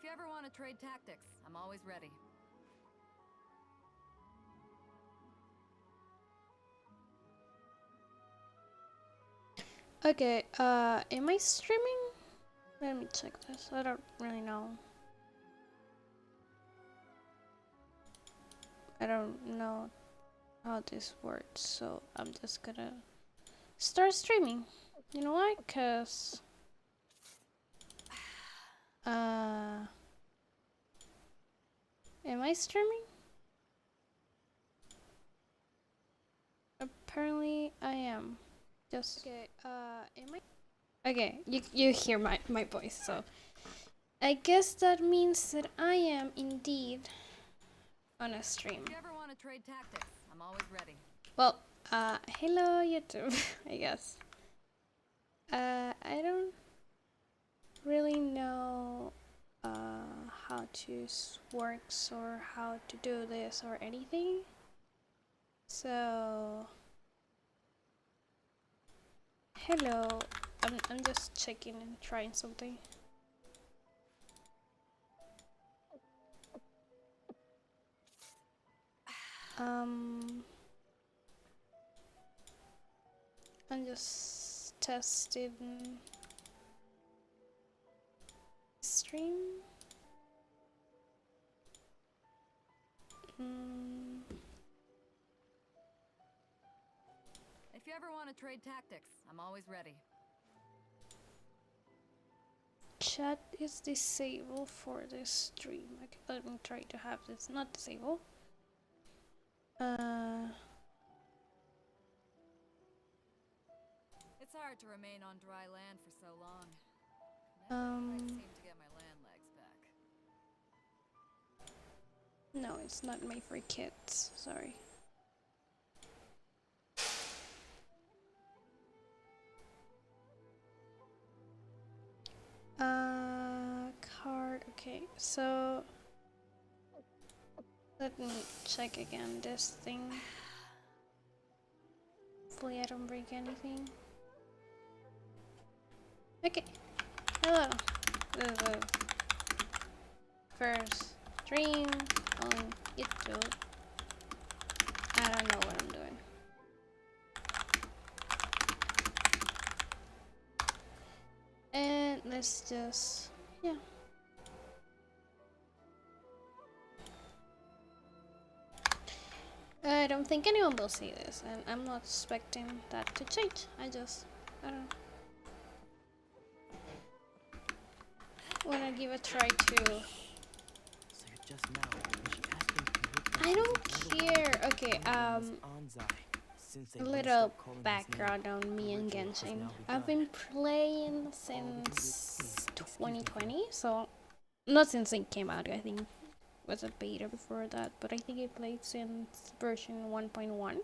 you ever want to trade tactics, I'm always ready. Okay, am I streaming? Let me check this. I don't really know. I don't know how this works, so I'm just gonna start streaming. You know why? Cause am I streaming? Apparently I am. Just okay, am I? Okay, you hear my voice, so I guess that means that I am indeed on a stream. If you ever want to trade tactics, I'm always ready. Well, hello YouTube, I guess. I don't really know how to works or how to do this or anything. So hello, I'm just checking and trying something. I'm just testing stream. If you ever want to trade tactics, I'm always ready. Chat is disabled for this stream. Okay, let me try to have this not disabled. It's hard to remain on dry land for so long. Never quite seem to get my land legs back. No, it's not made for kids. Sorry. Card. Okay, so let me check again this thing. Hopefully I don't break anything. Okay. Hello. This is the first stream on YouTube. I don't know what I'm doing. And let's just, yeah. I don't think anyone will see this, and I'm not expecting that to change. I don't know. Wanna give a try to. I don't care. Okay, a little background on me and Genshin. I've been playing since 2020, so not since it came out. I think it was a beta before that, but I think I played since version 1.1.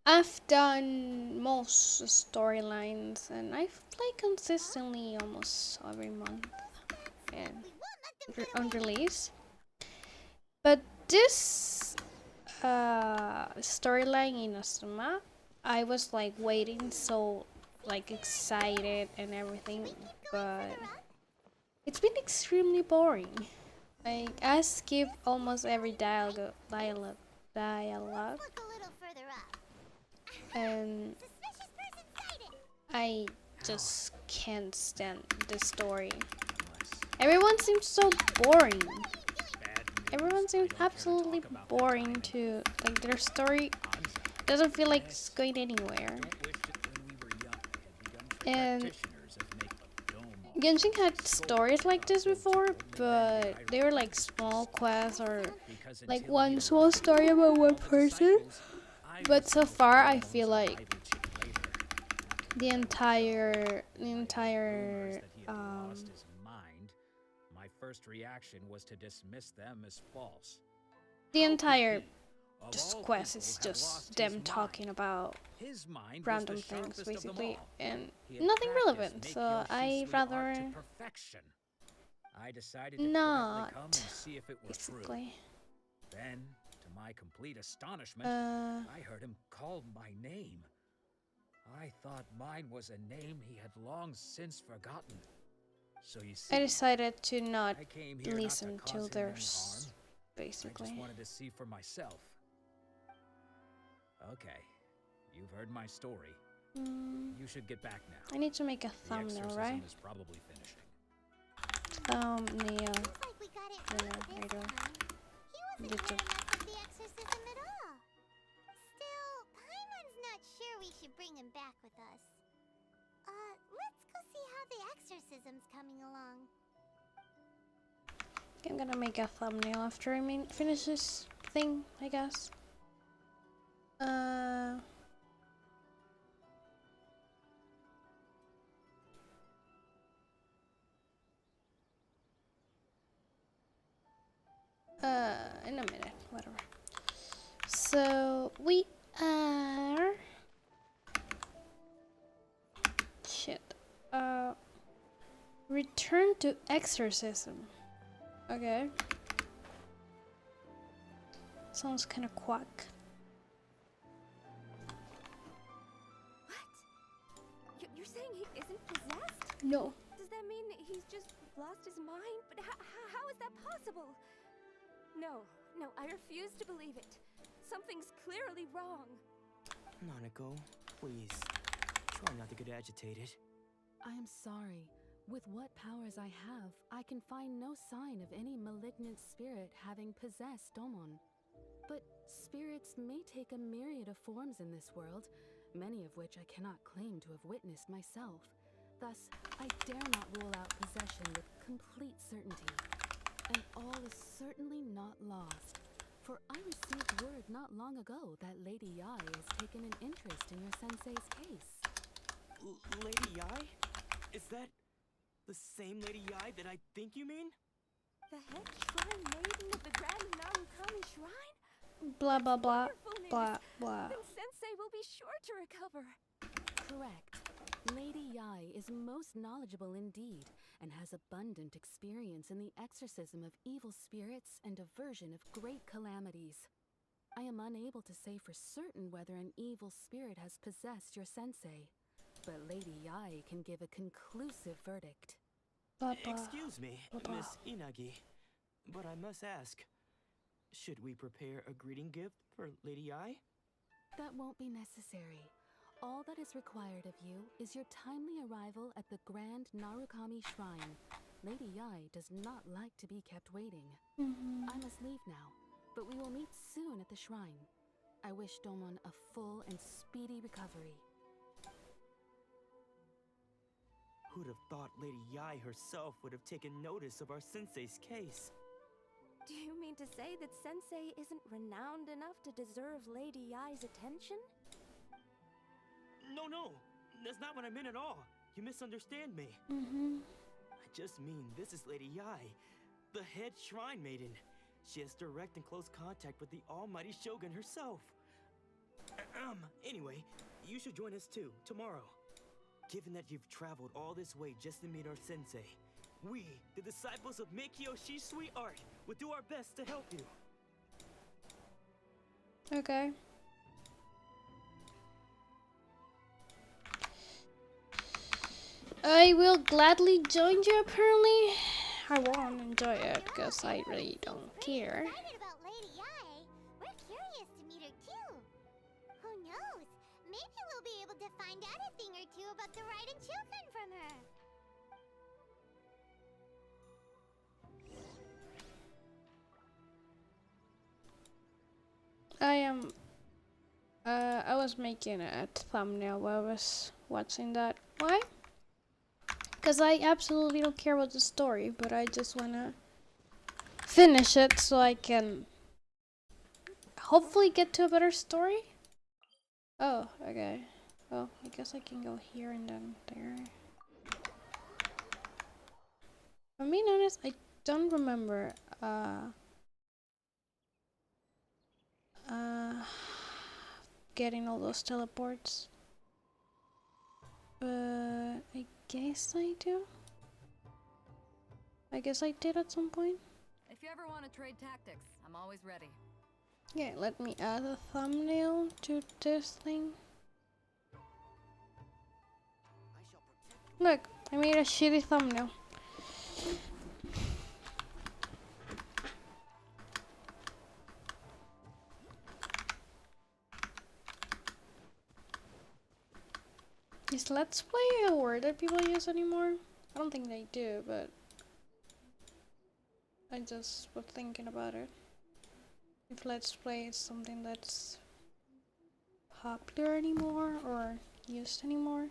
I've done most storylines, and I've played consistently almost every month and on release. But this storyline in Inazuma, I was like waiting so like excited and everything, but it's been extremely boring. Like I skip almost every dialogue, and I just can't stand the story. Everyone seems so boring. Everyone seems absolutely boring too. Like their story doesn't feel like it's going anywhere. And Genshin had stories like this before, but they were like small quests or like one small story about one person. But so far, I feel like the entire my first reaction was to dismiss them as false. the entire just quest is just them talking about random things basically and nothing relevant, so I rather I decided to not come and see if it were true. basically. Then, to my complete astonishment, I heard him call my name. I thought mine was a name he had long since forgotten. So you see, I decided to not I came here listen not to to cause their anyone harm. I basically. just wanted to see for myself. Okay, you've heard my story. You should get back now. I need to make a The thumbnail, exorcism right? is probably finishing. Thumbnail. Seems like we got it right this time. He wasn't here to mess up the exorcism at all. Still, Paimon's not sure we should bring him back with us. Let's go see how the exorcism's coming along. I'm gonna make a thumbnail after I finish this thing, I guess. In a minute, whatever. So we are return to exorcism. Okay. Sounds kind of quack. What? You're saying he isn't possessed? No. Does that mean he's just lost his mind? But how is that possible? No, I refuse to believe it. Something's clearly wrong. Nanako, please. Try not to get agitated. I am sorry. With what powers I have, I can find no sign of any malignant spirit having possessed Domon. But spirits may take a myriad of forms in this world, many of which I cannot claim to have witnessed myself. Thus, I dare not rule out possession with complete certainty. And all is certainly not lost, for I received word not long ago that Lady Yai has taken an interest in your sensei's case. Lady Yai? Is that the same Lady Yai that I think you mean? The head shrine maiden of the Grand Narukami Shrine? Blah blah blah Wonderful news. blah blah. Then Sensei will be sure to recover. Correct. Lady Yai is most knowledgeable indeed, and has abundant experience in the exorcism of evil spirits and aversion of great calamities. I am unable to say for certain whether an evil spirit has possessed your sensei, but Lady Yai can give a conclusive verdict. Blah blah. Excuse me, Blah. Miss Inagi, but I must ask, should we prepare a greeting gift for Lady Yai? That won't be necessary. All that is required of you is your timely arrival at the Grand Narukami Shrine. Lady Yai does not like to be kept waiting. I must leave now, but we will meet soon at the shrine. I wish Domon a full and speedy recovery. Who'd have thought Lady Yai herself would have taken notice of our sensei's case? Do you mean to say that Sensei isn't renowned enough to deserve Lady Yai's attention? No, that's not what I meant at all. You misunderstand me. I just mean this is Lady Yai, the head shrine maiden. She has direct and close contact with the almighty Shogun herself. Anyway, you should join us too, tomorrow. Given that you've traveled all this way just to meet our sensei, we, the disciples of Meikyoshi Sweet Art, will do our best to help you. Okay. I will gladly join you, apparently. I won't enjoy it because I really don't care. Excited about Lady Yai. We're curious to meet her too. Who knows? Maybe we'll be able to find out a thing or two about the Raiden children from her. I was making a thumbnail while I was watching that. Why? Because I absolutely don't care about the story, but I just wanna finish it so I can hopefully get to a better story. Oh, okay. Well, I guess I can go here and then there. If I'm being honest, I don't remember getting all those teleports. But I guess I do. I guess I did at some point. If you ever want to trade tactics, I'm always ready. Yeah, let me add a thumbnail to this thing. Look, I made a shitty thumbnail. Is Let's Play a word that people use anymore? I don't think they do, but I just was thinking about it. If Let's Play is something that's popular anymore or used anymore.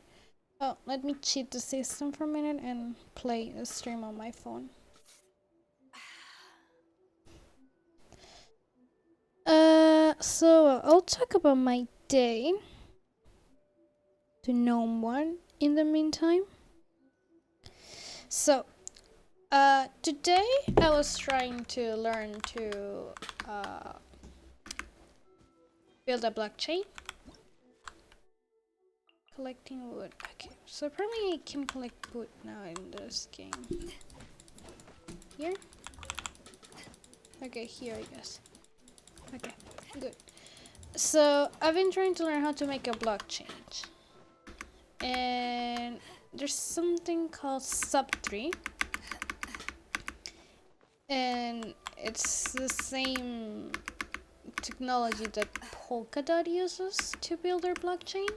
Oh, let me cheat the system for a minute and play a stream on my phone. So I'll talk about my day to Gnome 1 in the meantime. So, today I was trying to learn to build a blockchain. Collecting wood. Okay, so apparently I can collect wood now in this game. Here? Okay, here I guess. Okay, good. So I've been trying to learn how to make a blockchain. And there's something called sub3. And it's the same technology that Polkadot uses to build their blockchain.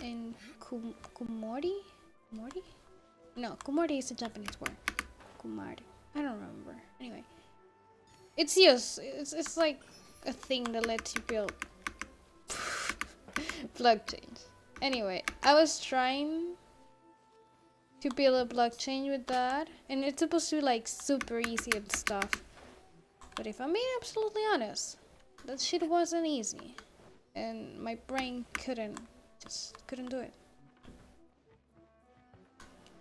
And Kumori? Kumori? No, Kumori is a Japanese word. Kumari. I don't remember. Anyway. It's used. It's like a thing that lets you build blockchains. Anyway, I was trying to build a blockchain with that, and it's supposed to be like super easy and stuff. But if I'm being absolutely honest, that shit wasn't easy, and my brain just couldn't do it.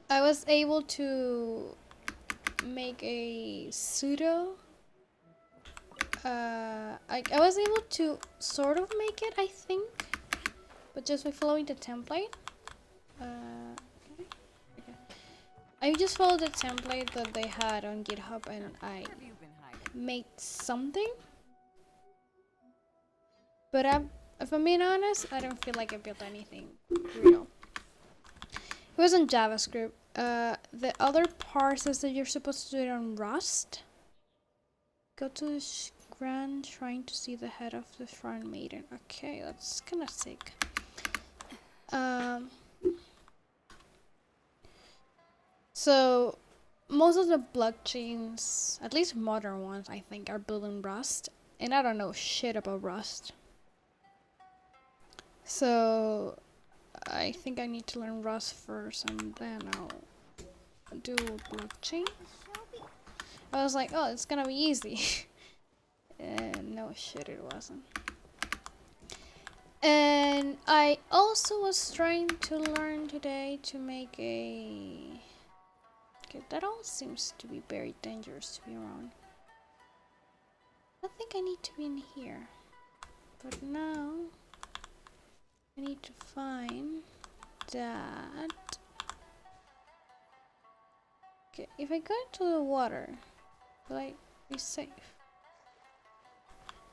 I was able to make a pseudo. I was able to sort of make it, I think, but just by following the template. Okay. I just followed the template that they had on GitHub, and I made something. But if I'm being honest, I don't feel like I built anything real. It was on JavaScript. The other part says that you're supposed to do it on Rust. Go to the Grand Shrine to see the head of the Shrine Maiden. Okay, that's kind of sick. So most of the blockchains, at least modern ones, I think, are built in Rust, and I don't know shit about Rust. So I think I need to learn Rust first, and then I'll do blockchain. I was like, oh, it's gonna be easy. And no shit, it wasn't. And I also was trying to learn today to make a... Okay, that all seems to be very dangerous to be around. I think I need to be in here. But now I need to find that. Okay, if I go into the water, will I be safe?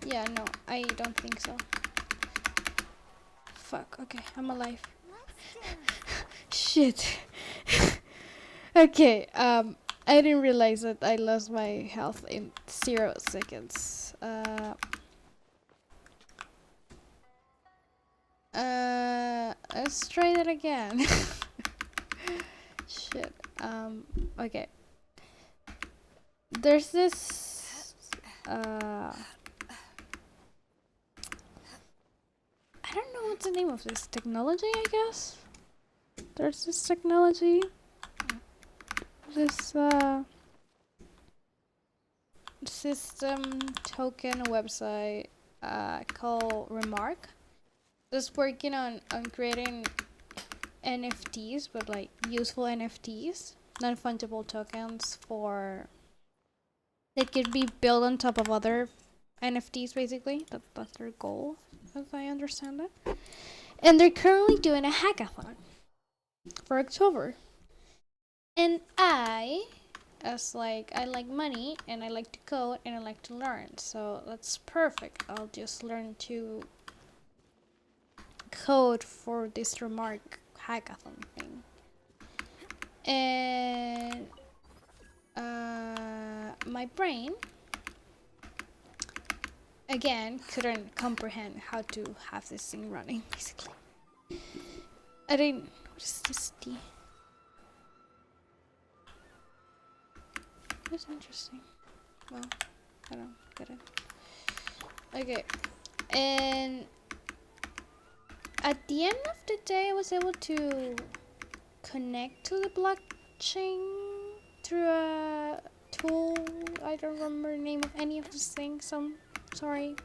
Yeah, no, I don't think so. Fuck, okay, I'm alive. Shit. Okay, I didn't realize that I lost my health in 0 seconds. Let's try that again. Shit. Okay. There's this I don't know what's the name of this technology, I guess. There's this technology. This system token website called Remark. Just working on creating NFTs, but like useful NFTs, non-fungible tokens for that could be built on top of other NFTs. Basically, that's their goal, as I understand it. And they're currently doing a hackathon for October. And I like money, and I like to code, and I like to learn. So that's perfect. I'll just learn to code for this Remark hackathon thing. And my brain again couldn't comprehend how to have this thing running. Basically, I didn't. What is this D? That's interesting. Well, I don't get it. Okay, and at the end of the day, I was able to connect to the blockchain through a tool. I don't remember the name of any of these things, so I'm sorry.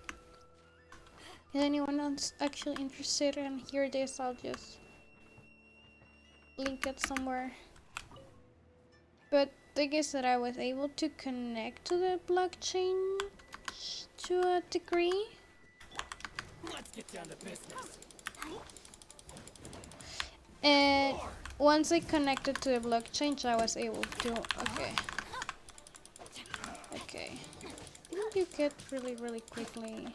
Is anyone else actually interested in hear this? I'll just link it somewhere. But the thing is that I was able to connect to the blockchain to a degree. Let's get down to business. And once I connected to the blockchain, I was able to. Okay. Okay. I think you get really quickly.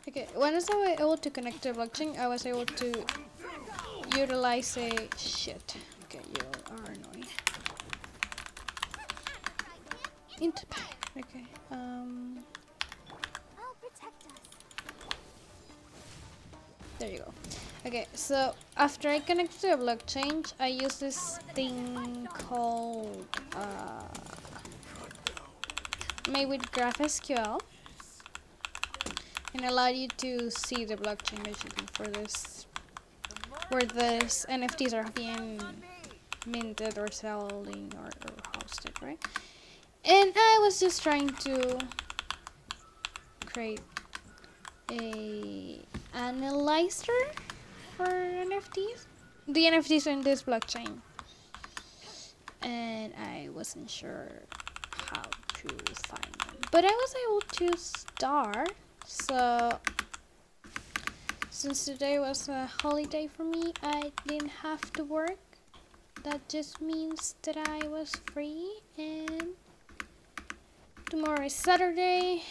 Okay. Once I was able to connect to the blockchain, I was able to utilize a shit. Okay, you are annoying. Into okay. I'll protect us. There you go. Okay, so after I connect to a blockchain, I use this thing called made with GraphSQL, and allow you to see the blockchain basically for this, where these NFTs are being minted or selling or hosted, right? And I was just trying to create a analyzer for NFTs, the NFTs in this blockchain, and I wasn't sure how to find them, but I was able to start. So since today was a holiday for me, I didn't have to work. That just means that I was free, and tomorrow is Saturday.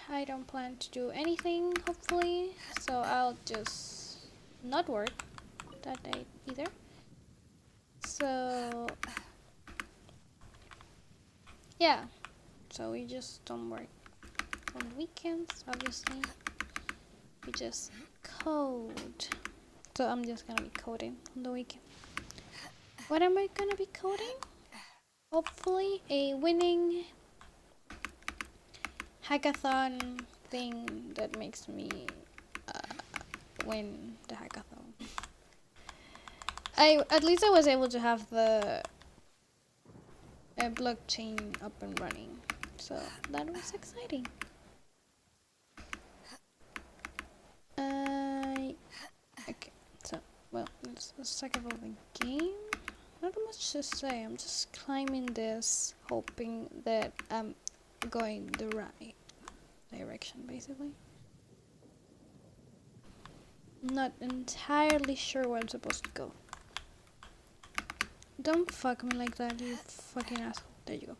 I don't plan to do anything, hopefully, so I'll just not work that day either. So yeah, so we just don't work on the weekends, obviously. We just code. So I'm just gonna be coding on the weekend. What am I gonna be coding? Hopefully a winning hackathon thing that makes me win the hackathon. At least I was able to have the blockchain up and running, so that was exciting. Okay, so well, let's talk about the game. Not much to say. I'm just climbing this, hoping that I'm going the right direction, basically. Not entirely sure where I'm supposed to go. Don't fuck me like that, you fucking asshole. There you go.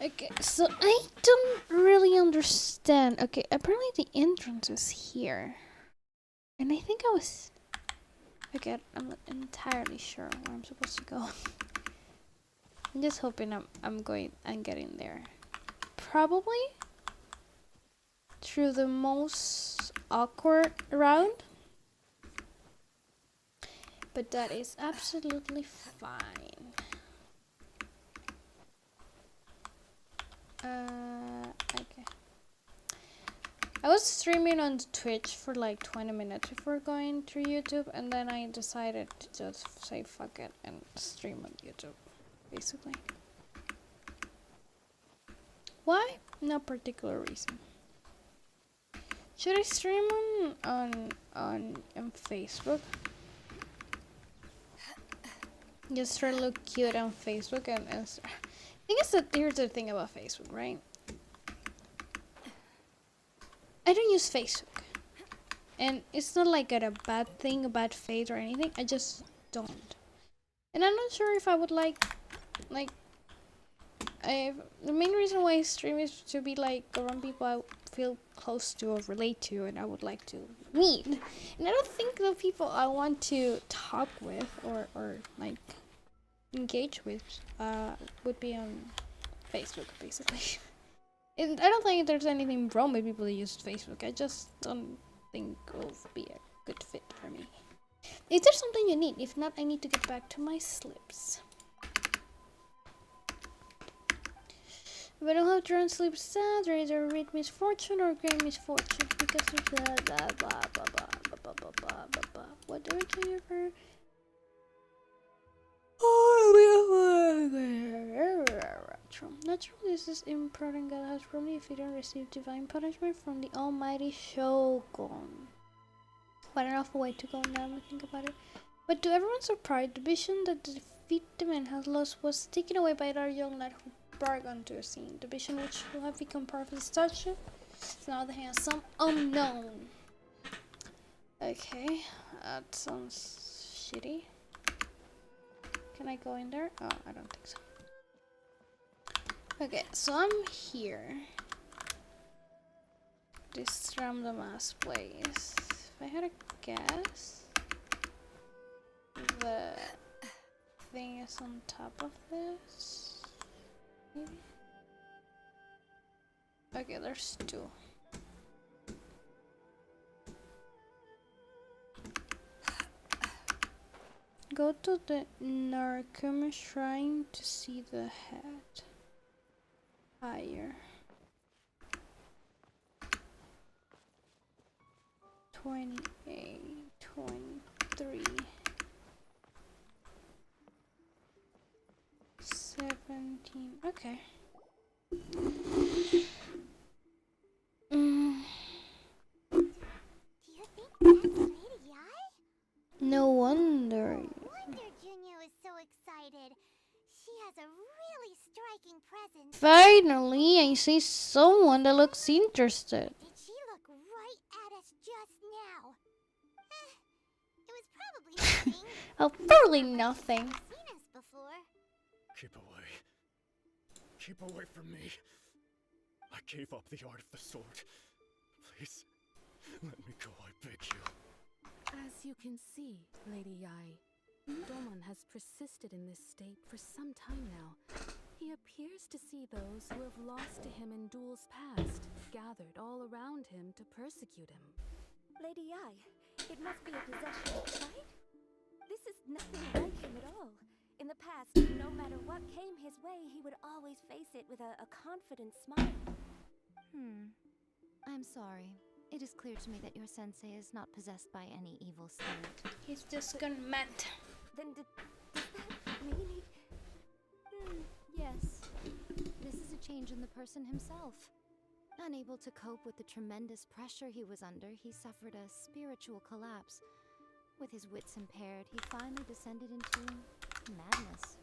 Okay, so I don't really understand. Okay, apparently the entrance is here. And I think I was... Okay, I'm not entirely sure where I'm supposed to go. I'm just hoping I'm getting there. Probably through the most awkward route, but that is absolutely fine. Okay. I was streaming on Twitch for like 20 minutes before going to YouTube, and then I decided to just say fuck it and stream on YouTube, basically. Why? No particular reason. Should I stream on Facebook? Just try to look cute on Facebook and I think here's the thing about Facebook, right? I don't use Facebook, and it's not like a bad thing, a bad phase or anything. I just don't, and I'm not sure if I would like the main reason why I stream is to be like around people I feel close to or relate to, and I would like to meet. And I don't think the people I want to talk with or like engage with would be on Facebook, basically. And I don't think there's anything wrong with people who use Facebook. I just don't think it will be a good fit for me. Is there something you need? If not, I need to get back to my slips. If I don't have drawn sleep sounds, there is a read misfortune or great misfortune because of blah blah blah blah blah blah blah blah blah blah blah. What do I tell you for? Naturally, this is important. God has probably if you don't receive divine punishment from the Almighty Shogun. What an awful way to go now when I think about it. But to everyone's surprise, the vision that the defeat the man has lost was taken away by our young knight who brought onto the scene. The vision which will have become part of his statue is now the hands of some unknown. Okay, that sounds shitty. Can I go in there? Oh, I don't think so. Okay, so I'm here. This random ass place. If I had a guess, the thing is on top of this. Maybe? Okay, there's two. Go to the Narcum Shrine to see the head. Higher. 28, 23, 17. Okay. Do you think that's Lady Ai? No wonder. Wonder Junior was so excited. She has a really striking presence. Finally, I see someone that looks interested. Did she look right at us just now? It was probably nothing. Oh, probably nothing. I've seen us before. Keep away. Keep away from me. I gave up the art of the sword. Please, let me go, I beg you. As you can see, Lady Yai, Domon has persisted in this state for some time now. He appears to see those who have lost to him in duels past, gathered all around him to persecute him. Lady Ai, it must be a possession, right? This is nothing like him at all. In the past, no matter what came his way, he would always face it with a confident smile. I'm sorry. It is clear to me that your sensei is not possessed by any evil spirit. He's just gone mad. Then does that mean he... Yes. This is a change in the person himself. Unable to cope with the tremendous pressure he was under, he suffered a spiritual collapse. With his wits impaired, he finally descended into madness.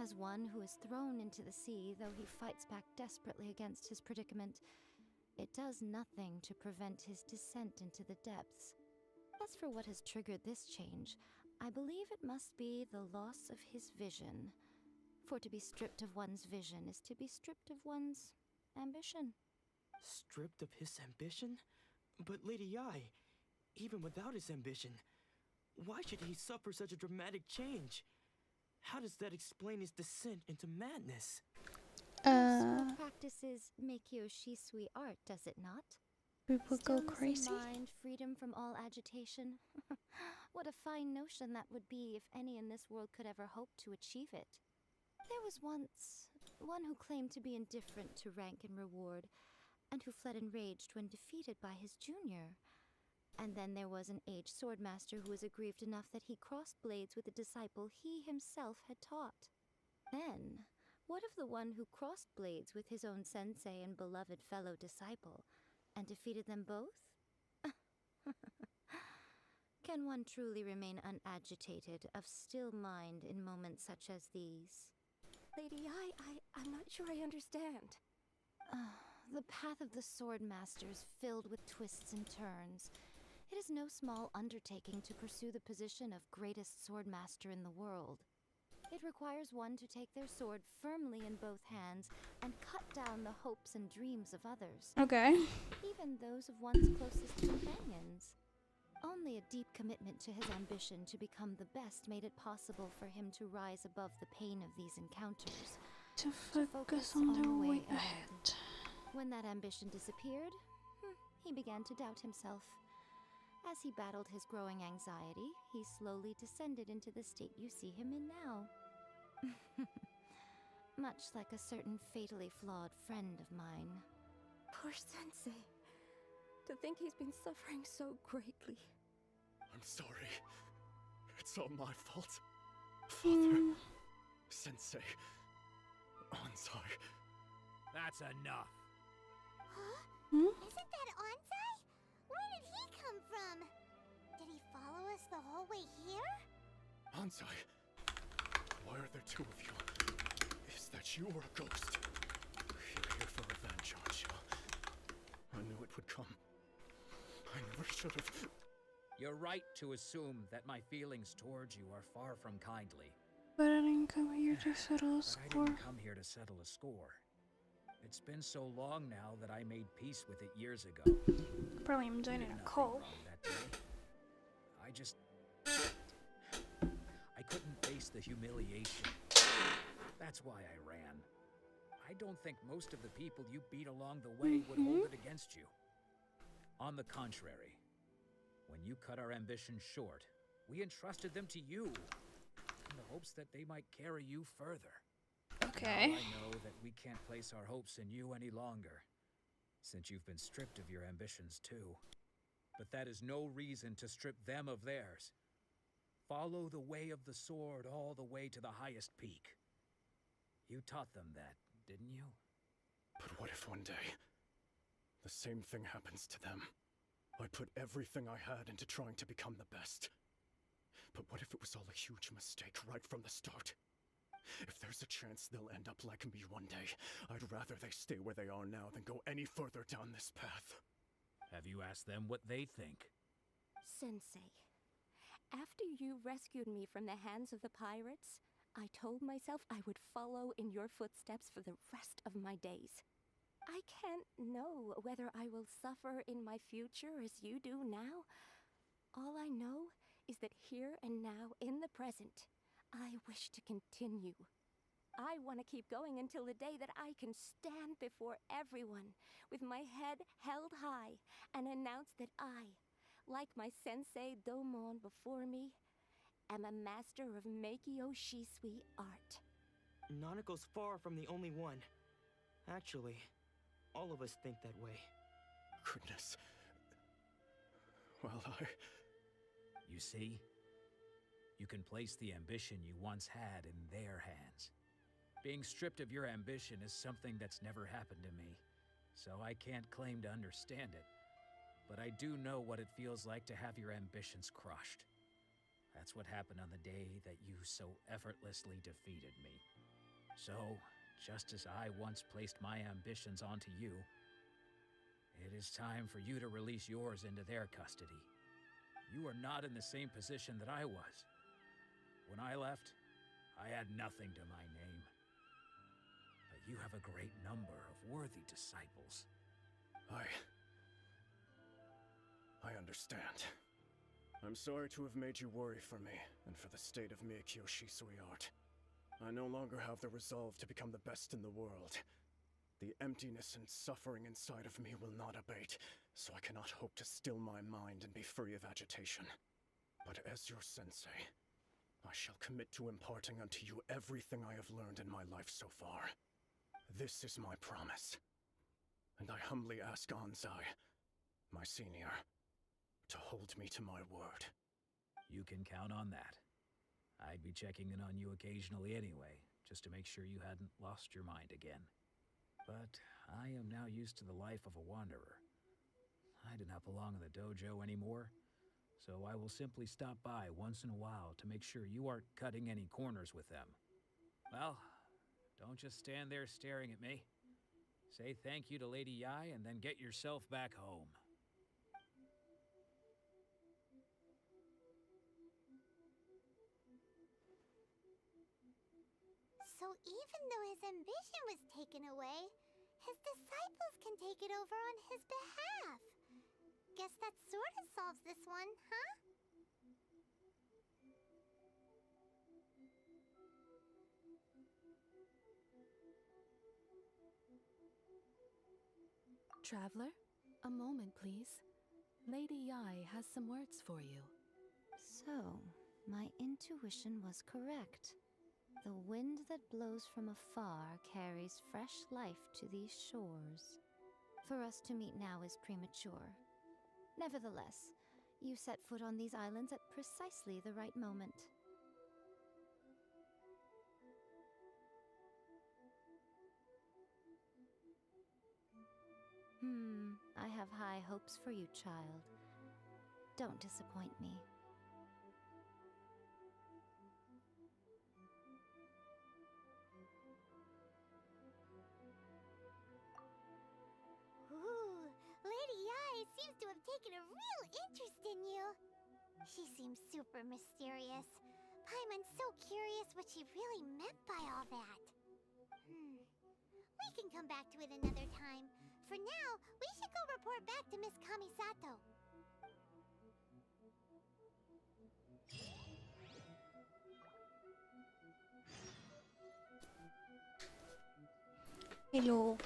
As one who is thrown into the sea, though he fights back desperately against his predicament, it does nothing to prevent his descent into the depths. As for what has triggered this change, I believe it must be the loss of his vision. For to be stripped of one's vision is to be stripped of one's ambition. Stripped of his ambition? But Lady Yai, even without his ambition, why should he suffer such a dramatic change? How does that explain his descent into madness? Sword practices Meikyo Shisui art, does it not? People go Stillness crazy. of mind, freedom from all agitation. What a fine notion that would be if any in this world could ever hope to achieve it. There was once one who claimed to be indifferent to rank and reward, and who fled enraged when defeated by his junior. And then there was an aged swordmaster who was aggrieved enough that he crossed blades with a disciple he himself had taught. Then, what of the one who crossed blades with his own sensei and beloved fellow disciple, and defeated them both? Can one truly remain unagitated, of still mind in moments such as these? Lady Ai, I'm not sure I understand. The path of the swordmaster is filled with twists and turns. It is no small undertaking to pursue the position of greatest swordmaster in the world. It requires one to take their sword firmly in both hands and cut down the hopes and dreams of others, Okay. even those of one's closest companions. Only a deep commitment to his ambition to become the best made it possible for him to rise above the pain of these encounters. To focus on the way ahead. When that ambition disappeared, he began to doubt himself. As he battled his growing anxiety, he slowly descended into the state you see him in now. Much like a certain fatally flawed friend of mine. Poor Sensei. To think he's been suffering so greatly. I'm sorry. It's all my fault. Father, Sensei, Anzai. That's enough. Huh? Hmm? Isn't that Anzai? Where did he come from? Did he follow us the whole way here? Anzai, why are there two of you? Is that you or a ghost? You're here for revenge, aren't you? I knew it would come. I never should have. You're right to assume that my feelings towards you are far from kindly. But I didn't come here to settle a But I score. didn't come here to settle a score. It's been so long now that I made peace with it years ago. Probably am joining a call. That day. I just... I couldn't face the humiliation. That's why I ran. I don't think most of the people you beat along the way would hold it against you. On the contrary, when you cut our ambitions short, we entrusted them to you, in the hopes that they might carry you further. Okay. Now I know that we can't place our hopes in you any longer, since you've been stripped of your ambitions too. But that is no reason to strip them of theirs. Follow the way of the sword all the way to the highest peak. You taught them that, didn't you? But what if one day, the same thing happens to them? I put everything I had into trying to become the best. But what if it was all a huge mistake right from the start? If there's a chance they'll end up like me one day, I'd rather they stay where they are now than go any further down this path. Have you asked them what they think? Sensei, after you rescued me from the hands of the pirates, I told myself I would follow in your footsteps for the rest of my days. I can't know whether I will suffer in my future as you do now. All I know is that here and now, in the present, I wish to continue. I want to keep going until the day that I can stand before everyone with my head held high and announce that I, like my sensei Domon before me, am a master of Meikyo Shisui art. Nanako's far from the only one. Actually, all of us think that way. Goodness. Well, You see? You can place the ambition you once had in their hands. Being stripped of your ambition is something that's never happened to me, so I can't claim to understand it. But I do know what it feels like to have your ambitions crushed. That's what happened on the day that you so effortlessly defeated me. So, just as I once placed my ambitions onto you, it is time for you to release yours into their custody. You are not in the same position that I was. When I left, I had nothing to my name. But you have a great number of worthy disciples. I understand. I'm sorry to have made you worry for me, and for the state of Meikyo Shisui art. I no longer have the resolve to become the best in the world. The emptiness and suffering inside of me will not abate, so I cannot hope to still my mind and be free of agitation. But as your sensei, I shall commit to imparting unto you everything I have learned in my life so far. This is my promise. And I humbly ask Anzai, my senior, to hold me to my word. You can count on that. I'd be checking in on you occasionally anyway, just to make sure you hadn't lost your mind again. But I am now used to the life of a wanderer. I do not belong in the dojo anymore, so I will simply stop by once in a while to make sure you aren't cutting any corners with them. Well, don't just stand there staring at me. Say thank you to Lady Yai and then get yourself back home. So even though his ambition was taken away, his disciples can take it over on his behalf. Guess that sort of solves this one, huh? Traveler, a moment, please. Lady Yai has some words for you. So, my intuition was correct. The wind that blows from afar carries fresh life to these shores. For us to meet now is premature. Nevertheless, you set foot on these islands at precisely the right moment. I have high hopes for you, child. Don't disappoint me. Ooh, Lady Yai seems to have taken a real interest in you. She seems super mysterious. Paimon's so curious what she really meant by all that. We can come back to it another time. For now, we should go report back to Miss Kamisato. Hello.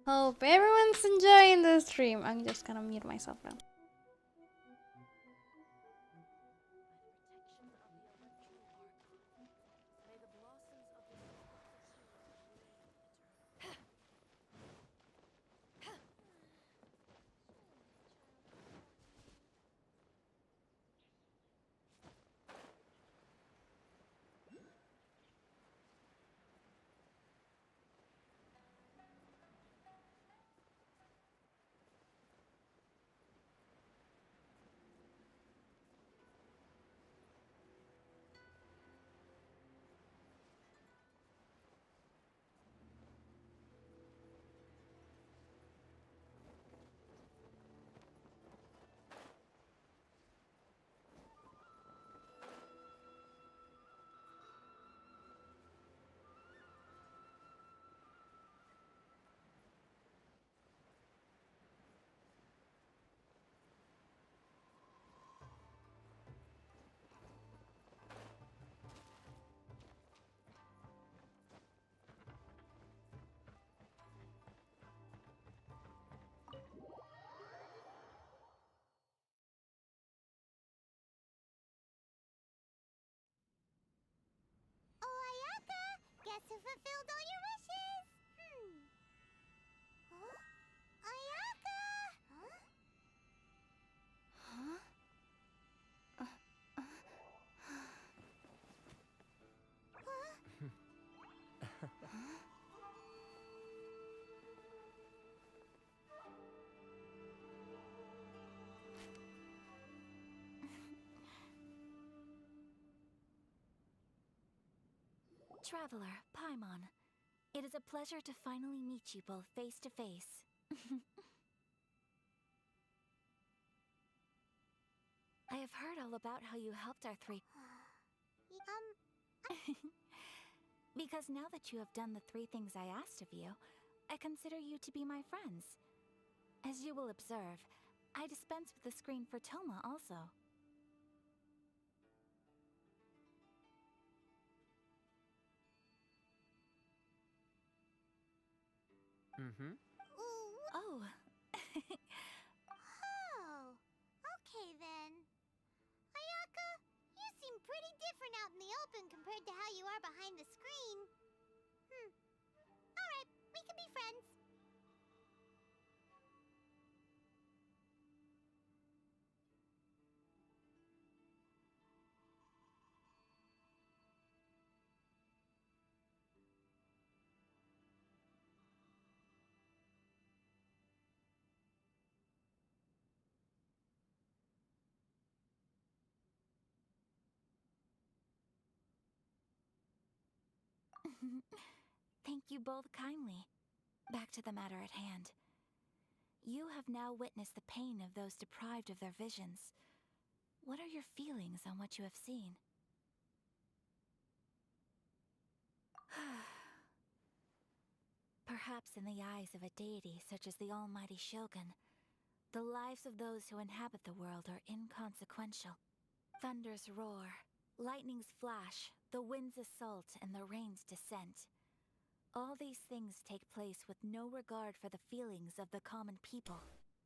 Hope everyone's enjoying the stream. I'm just gonna mute myself now. Oh, Ayaka! Guess who fulfilled all your wishes? Huh? Ayaka! Huh? Huh? Traveler, Paimon. It is a pleasure to finally meet you both face to face. I have heard all about how you helped our three... Because now that you have done the 3 things I asked of you, I consider you to be my friends. As you will observe, I dispense with the screen for Toma also. Oh. Oh, okay then. Ayaka, you seem pretty different out in the open compared to how you are behind the screen. Alright, we can be friends. Thank you both kindly. Back to the matter at hand. You have now witnessed the pain of those deprived of their visions. What are your feelings on what you have seen? Perhaps in the eyes of a deity such as the almighty Shogun, the lives of those who inhabit the world are inconsequential. Thunders roar, lightnings flash, the winds assault, and the rains descent. All these things take place with no regard for the feelings of the common people.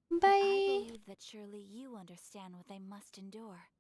But I Bye. believe that surely you understand what they must endure.